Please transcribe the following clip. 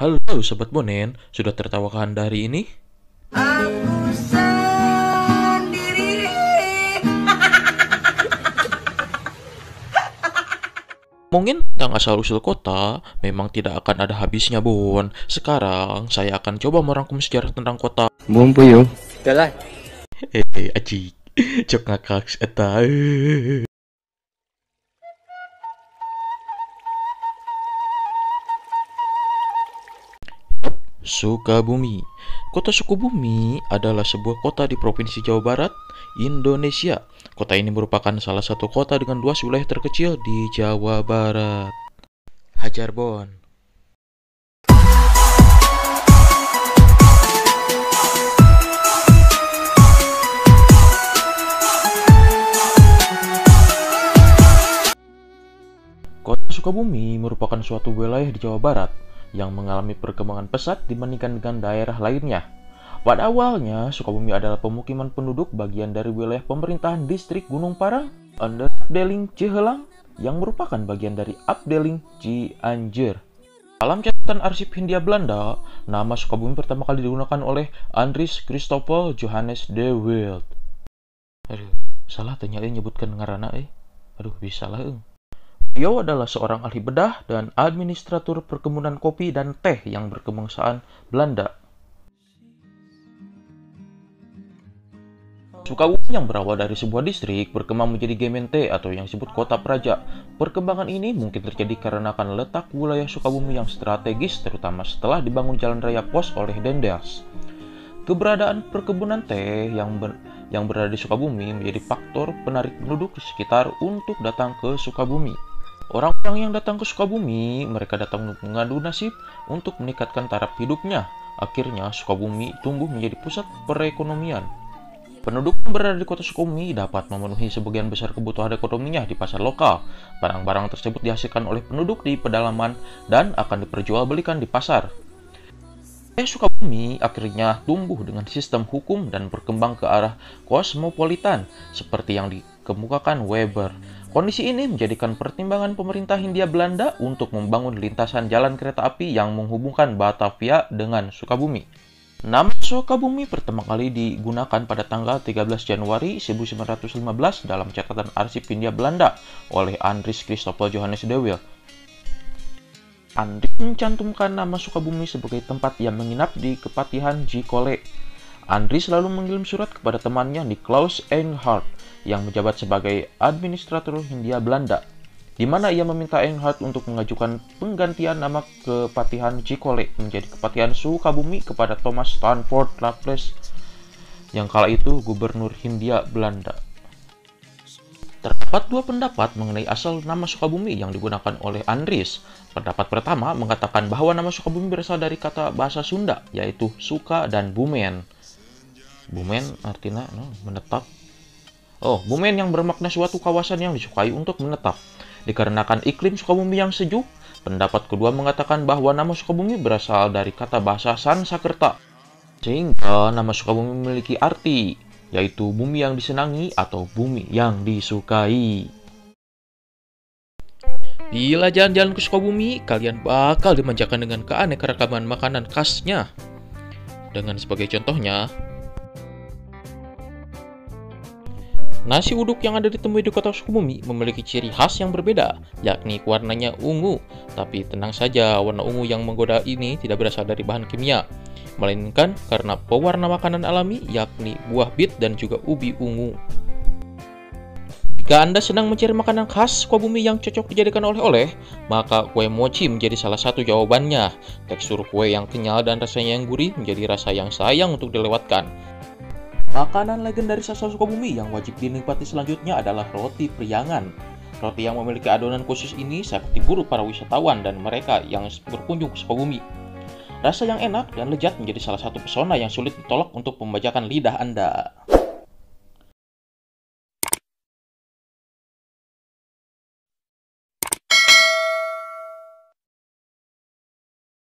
Halo Sobat Bonen, sudah tertawakah Anda hari ini? Aku sendiri. Ngomongin tentang asal-usul kota, memang tidak akan ada habisnya, Bon. Sekarang, saya akan coba merangkum sejarah tentang kota. Bumpu yuk. Acik. Cok ngakak, eta. Sukabumi. Kota Sukabumi adalah sebuah kota di Provinsi Jawa Barat, Indonesia. Kota ini merupakan salah satu kota dengan luas wilayah terkecil di Jawa Barat. Hajar Bon. Kota Sukabumi merupakan suatu wilayah di Jawa Barat yang mengalami perkembangan pesat dibandingkan dengan daerah lainnya. Pada awalnya, Sukabumi adalah pemukiman penduduk bagian dari wilayah pemerintahan distrik Gunung Parang, under Afdeling Cihelang, yang merupakan bagian dari Afdeling Cianjur. Dalam catatan arsip Hindia Belanda, nama Sukabumi pertama kali digunakan oleh Andries Christoffel Johannes de Wild. Aduh, salah tanya nyebutkan ngarana Aduh, bisa lah. Beliau adalah seorang ahli bedah dan administratur perkebunan kopi dan teh yang berkebangsaan Belanda. Sukabumi yang berawal dari sebuah distrik berkembang menjadi Gemeente atau yang disebut kota praja. Perkembangan ini mungkin terjadi karena letak wilayah Sukabumi yang strategis, terutama setelah dibangun jalan raya pos oleh Dendels. Keberadaan perkebunan teh yang berada di Sukabumi menjadi faktor penarik penduduk di sekitar untuk datang ke Sukabumi. Orang-orang yang datang ke Sukabumi, mereka datang untuk mengadu nasib untuk meningkatkan taraf hidupnya. Akhirnya, Sukabumi tumbuh menjadi pusat perekonomian. Penduduk yang berada di kota Sukabumi dapat memenuhi sebagian besar kebutuhan ekonominya di pasar lokal. Barang-barang tersebut dihasilkan oleh penduduk di pedalaman dan akan diperjualbelikan di pasar. Sukabumi akhirnya tumbuh dengan sistem hukum dan berkembang ke arah kosmopolitan seperti yang dikemukakan Weber. Kondisi ini menjadikan pertimbangan pemerintah Hindia Belanda untuk membangun lintasan jalan kereta api yang menghubungkan Batavia dengan Sukabumi. Nama Sukabumi pertama kali digunakan pada tanggal 13 Januari 1915 dalam catatan arsip Hindia Belanda oleh Andries Christoffel Johannes de Wild. Andries mencantumkan nama Sukabumi sebagai tempat ia menginap di Kepatihan Jikole. Andries lalu mengirim surat kepada temannya Niklaus Ehnhardt yang menjabat sebagai administrator Hindia Belanda, di mana ia meminta Ehnhardt untuk mengajukan penggantian nama Kepatihan Jikole menjadi Kepatihan Sukabumi kepada Thomas Stanford Raffles yang kala itu gubernur Hindia Belanda. Terdapat dua pendapat mengenai asal nama Sukabumi yang digunakan oleh Andries. Pendapat pertama mengatakan bahwa nama Sukabumi berasal dari kata bahasa Sunda, yaitu suka dan bumen. Bumen artinya menetap. Bumen yang bermakna suatu kawasan yang disukai untuk menetap. Dikarenakan iklim Sukabumi yang sejuk, pendapat kedua mengatakan bahwa nama Sukabumi berasal dari kata bahasa Sanskerta. Sehingga nama Sukabumi memiliki arti, yaitu bumi yang disenangi atau bumi yang disukai. Bila jalan-jalan ke Sukabumi, kalian bakal dimanjakan dengan keanekaragaman makanan khasnya. Dengan sebagai contohnya, nasi uduk yang ada ditemui di kota Sukabumi memiliki ciri khas yang berbeda, yakni warnanya ungu. Tapi tenang saja, warna ungu yang menggoda ini tidak berasal dari bahan kimia, melainkan karena pewarna makanan alami, yakni buah bit dan juga ubi ungu. Jika Anda sedang mencari makanan khas Sukabumi yang cocok dijadikan oleh-oleh, maka kue mochi menjadi salah satu jawabannya. Tekstur kue yang kenyal dan rasanya yang gurih menjadi rasa yang sayang untuk dilewatkan. Makanan legendaris asal Sukabumi yang wajib dinikmati selanjutnya adalah roti priangan. Roti yang memiliki adonan khusus ini sangat diburu para wisatawan dan mereka yang berkunjung ke Sukabumi. Rasa yang enak dan lezat menjadi salah satu pesona yang sulit ditolak untuk membajakan lidah Anda.